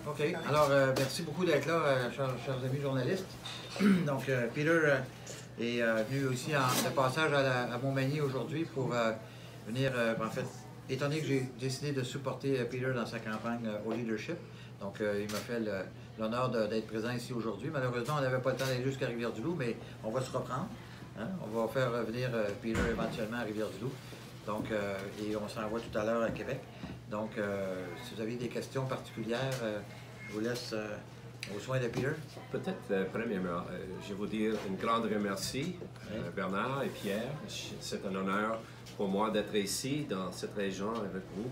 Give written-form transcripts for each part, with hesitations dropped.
OK. Alors, merci beaucoup d'être là, chers amis journalistes. Donc, Peter est venu aussi de passage à Montmagny aujourd'hui pour venir, en fait, étant donné que j'ai décidé de supporter Peter dans sa campagne au leadership. Donc, il m'a fait l'honneur d'être présent ici aujourd'hui. Malheureusement, on n'avait pas le temps d'aller jusqu'à Rivière-du-Loup, mais on va se reprendre. Hein? On va faire venir Peter éventuellement à Rivière-du-Loup. Donc, et on s'en va tout à l'heure à Québec. Donc, si vous avez des questions particulières, je vous laisse aux soins de Peter. Peut-être, premièrement, je veux dire un grand remercie, Bernard et Pierre. C'est un honneur pour moi d'être ici, dans cette région, avec vous.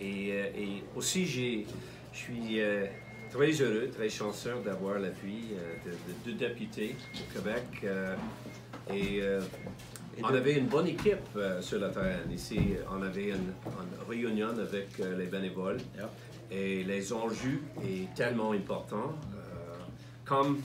Et aussi, je suis très heureux, très chanceux d'avoir l'appui de deux députés au Québec. On avait une bonne équipe sur le terrain. Ici, on avait une réunion avec les bénévoles. Yep. Et les enjeux sont tellement importants, comme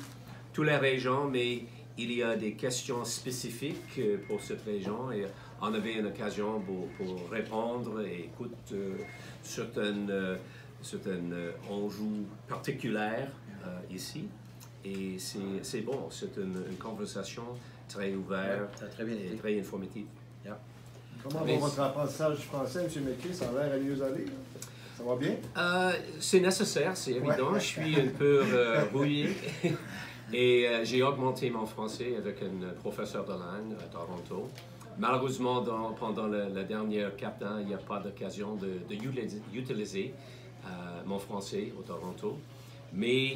toutes les régions, mais il y a des questions spécifiques pour cette région. Et on avait une occasion pour répondre et écouter certains enjeux particuliers ici. Et c'est bon, c'est une conversation très ouverte et très informative. Yeah. Comment va votre apprentissage du français, M. McKay? Ça a l'air à mieux aller? Ça va bien? C'est nécessaire, c'est évident. Ouais. Je suis un peu rouillé. Et j'ai augmenté mon français avec un professeur de langue à Toronto. Malheureusement, pendant la dernière 4 ans, il n'y a pas d'occasion d'utiliser mon français au Toronto. Mais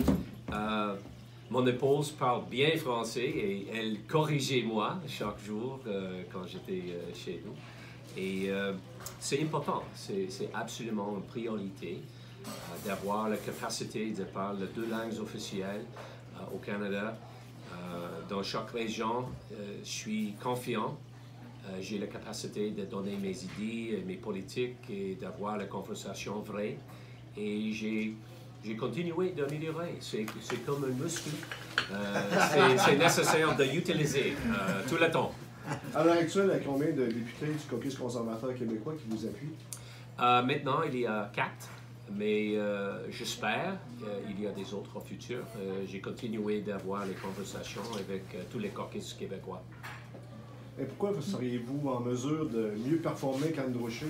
mon épouse parle bien français et elle corrigeait moi chaque jour quand j'étais chez nous. Et c'est important, c'est absolument une priorité d'avoir la capacité de parler 2 langues officielles au Canada. Dans chaque région, je suis confiant. J'ai la capacité de donner mes idées, mes politiques et d'avoir la conversation vraie. Et j'ai continué d'améliorer. C'est comme un muscle. C'est nécessaire de l'utiliser tout le temps. À l'heure actuelle, il y a combien de députés du caucus conservateur québécois qui vous appuient? Maintenant, il y a 4, mais j'espère qu'il y a des autres futurs. J'ai continué d'avoir les conversations avec tous les caucus québécois. Et pourquoi seriez-vous en mesure de mieux performer qu'Andrew Scheer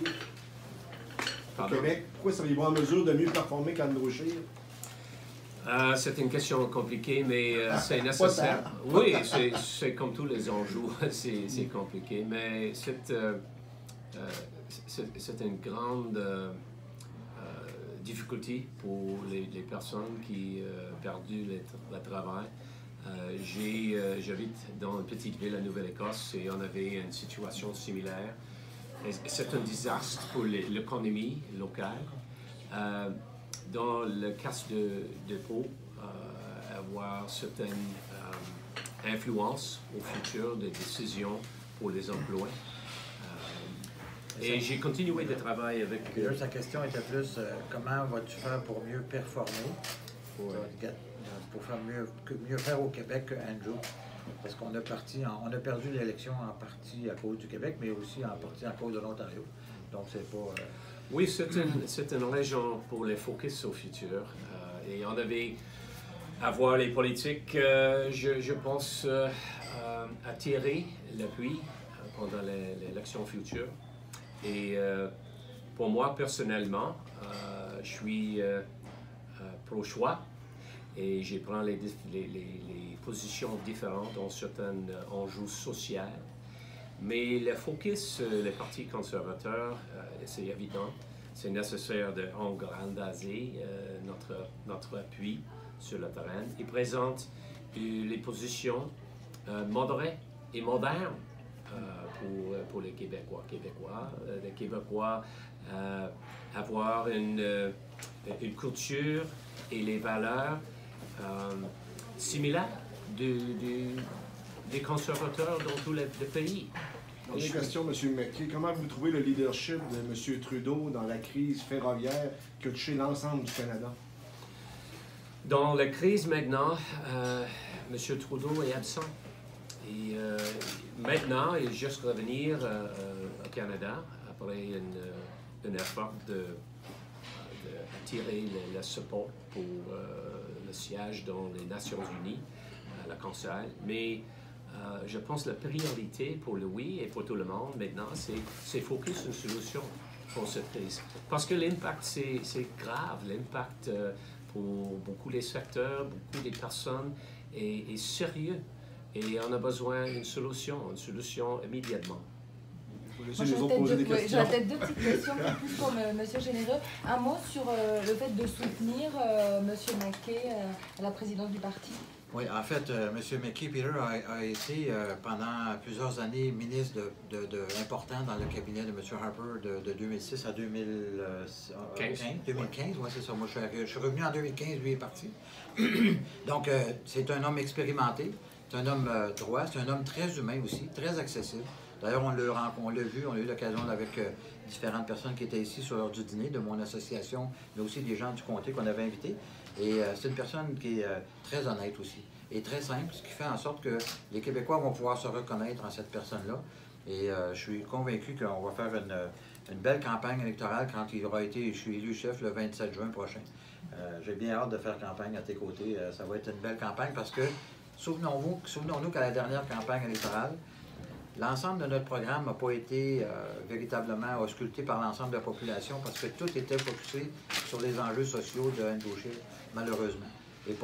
au Québec? Pourquoi seriez-vous en mesure de mieux performer qu'Andrew Scheer? C'est une question compliquée, mais c'est nécessaire. Oui, c'est comme tous les enjeux, c'est compliqué, mais c'est une grande difficulté pour les personnes qui ont perdu le travail. J'habite dans une petite ville à Nouvelle-Écosse et on avait une situation similaire. C'est un désastre pour l'économie locale. Dans le cas de Pau, avoir certaines influences au futur des décisions pour les emplois. Et j'ai continué de travailler avec... Sa question était plus comment vas-tu faire pour mieux performer, pour faire mieux faire au Québec que Andrew? Parce qu'on a perdu l'élection en partie à cause du Québec, mais aussi en partie à cause de l'Ontario. Donc c'est pas... Oui, c'est une région pour les focus au futur. Et on devait avoir les politiques, je pense, attirer l'appui pendant l'élection future. Et pour moi, personnellement, je suis pro-choix et je prends les positions différentes dans certains enjeux sociaux. Mais le focus, les partis conservateurs, c'est évident, c'est nécessaire d'engrander notre appui sur le terrain. Ils présentent les positions modérées et modernes pour les Québécois. Les Québécois avoir une culture et les valeurs similaires des conservateurs dans tout le pays. Dernière question, M. McKay. Comment vous trouvez le leadership de M. Trudeau dans la crise ferroviaire qui a touché l'ensemble du Canada? Dans la crise maintenant, M. Trudeau est absent. Et maintenant, il est juste revenir au Canada après un effort d'attirer le support pour le siège dans les Nations Unies, la Conseil. Mais je pense que la priorité pour Louis et pour tout le monde maintenant, c'est focus sur une solution pour cette crise. Parce que l'impact, c'est grave. L'impact pour beaucoup des secteurs, beaucoup des personnes est sérieux. Et on a besoin d'une solution immédiatement. J'aurais peut-être deux petites questions plus pour M. Généreux. Un mot sur le fait de soutenir M. McKay à la présidence du parti. Oui, en fait, M. McKay, Peter, a été pendant plusieurs années ministre important dans le cabinet de M. Harper de 2006 à 2015. 2015, oui, c'est ça. Moi, je suis revenu en 2015, lui est parti. Donc, c'est un homme expérimenté, c'est un homme droit, c'est un homme très humain aussi, très accessible. D'ailleurs, on l'a vu, on a eu l'occasion avec différentes personnes qui étaient ici sur l'heure du dîner de mon association, mais aussi des gens du comté qu'on avait invités. Et c'est une personne qui est très honnête aussi et très simple, ce qui fait en sorte que les Québécois vont pouvoir se reconnaître en cette personne-là. Et je suis convaincu qu'on va faire une belle campagne électorale quand il aura été, je suis élu chef le 27 juin prochain. J'ai bien hâte de faire campagne à tes côtés. Ça va être une belle campagne parce que, souvenons-nous qu'à la dernière campagne électorale, l'ensemble de notre programme n'a pas été véritablement ausculté par l'ensemble de la population parce que tout était focusé sur les enjeux sociaux de Andrew Scheer, malheureusement. Puis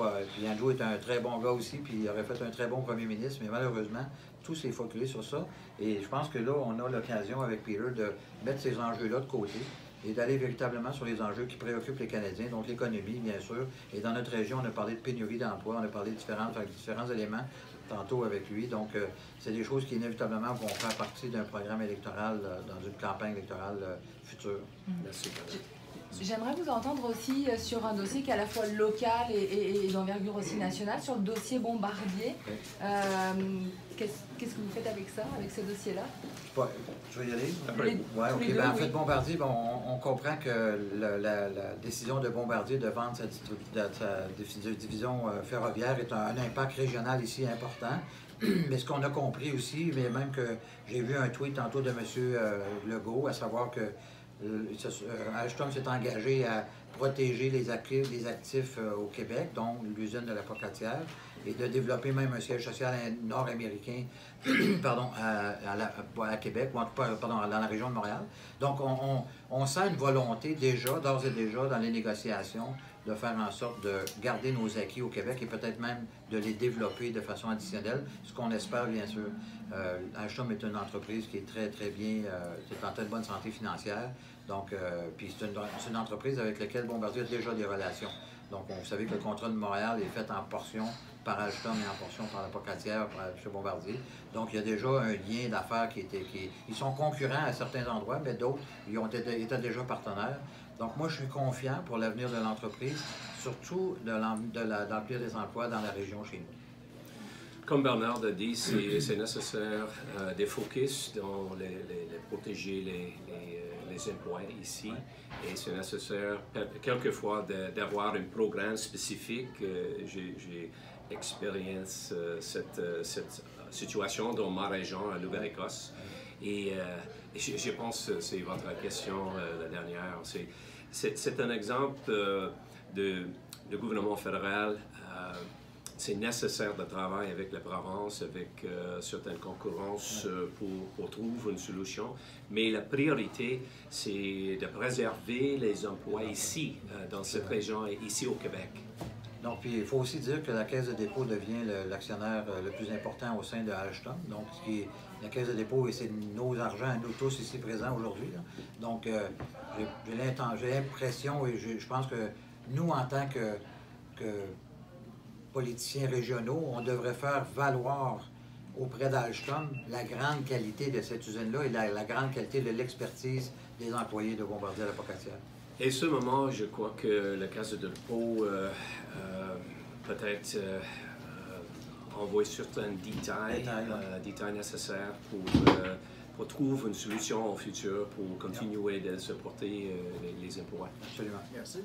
Andrew est un très bon gars aussi, puis il aurait fait un très bon premier ministre, mais malheureusement, tout s'est focusé sur ça. Et je pense que là, on a l'occasion avec Peter de mettre ces enjeux-là de côté et d'aller véritablement sur les enjeux qui préoccupent les Canadiens, donc l'économie, bien sûr. Et dans notre région, on a parlé de pénurie d'emploi, on a parlé de différents éléments tantôt avec lui. Donc, c'est des choses qui, inévitablement, vont faire partie d'un programme électoral dans une campagne électorale future. Merci. J'aimerais vous entendre aussi sur un dossier qui est à la fois local et d'envergure aussi nationale, sur le dossier Bombardier. Oui. Qu'est-ce que vous faites avec ça, avec ce dossier-là? Je vais y aller? Ouais, OK. Ben, en fait, Bombardier, on comprend que la décision de Bombardier de vendre sa division ferroviaire est un impact régional ici important. Mais ce qu'on a compris aussi, mais même que j'ai vu un tweet tantôt de M. Legault, à savoir que Alstom s'est engagé à protéger les actifs au Québec, dont l'usine de la Pocatière, et de développer même un siège social nord-américain pardon, à Québec, ou en tout cas dans la région de Montréal. Donc, on sent une volonté d'ores et déjà, dans les négociations, de faire en sorte de garder nos acquis au Québec et peut-être même de les développer de façon additionnelle, ce qu'on espère bien sûr. Alstom est une entreprise qui est très bien, qui est en très bonne santé financière, donc puis c'est une entreprise avec laquelle Bombardier a déjà des relations. Donc vous savez que le contrat de Montréal est fait en portions par Alstom et en portions par la Pocatière, chez Bombardier. Donc il y a déjà un lien d'affaires ils sont concurrents à certains endroits, mais d'autres, ils étaient déjà partenaires. Donc moi, je suis confiant pour l'avenir de l'entreprise, surtout d'emploi des emplois dans la région chez nous. Comme Bernard a dit, c'est nécessaire de focus dans protéger les emplois ici. Et c'est nécessaire, quelquefois, d'avoir un programme spécifique. J'ai expérience cette situation dans ma région, à Nouvelle-Écosse. Et je pense que c'est votre question, la dernière. C'est un exemple de gouvernement fédéral. C'est nécessaire de travailler avec la province, avec certaines concurrences pour trouver une solution. Mais la priorité, c'est de préserver les emplois ici, dans cette région et ici au Québec. Donc, puis il faut aussi dire que la Caisse de dépôt devient l'actionnaire le plus important au sein de Alstom. Donc, la Caisse de dépôt, et c'est nos argents à nous tous ici présents aujourd'hui. Donc, j'ai l'impression et je pense que nous, en tant que politiciens régionaux, on devrait faire valoir auprès d'Alstom la grande qualité de cette usine-là et la grande qualité de l'expertise des employés de Bombardier à la Pocatière. Et ce moment, je crois que la Caisse de dépôt peut-être envoie certains détails nécessaires pour trouver une solution au futur pour continuer de supporter les emplois. Absolument. Merci.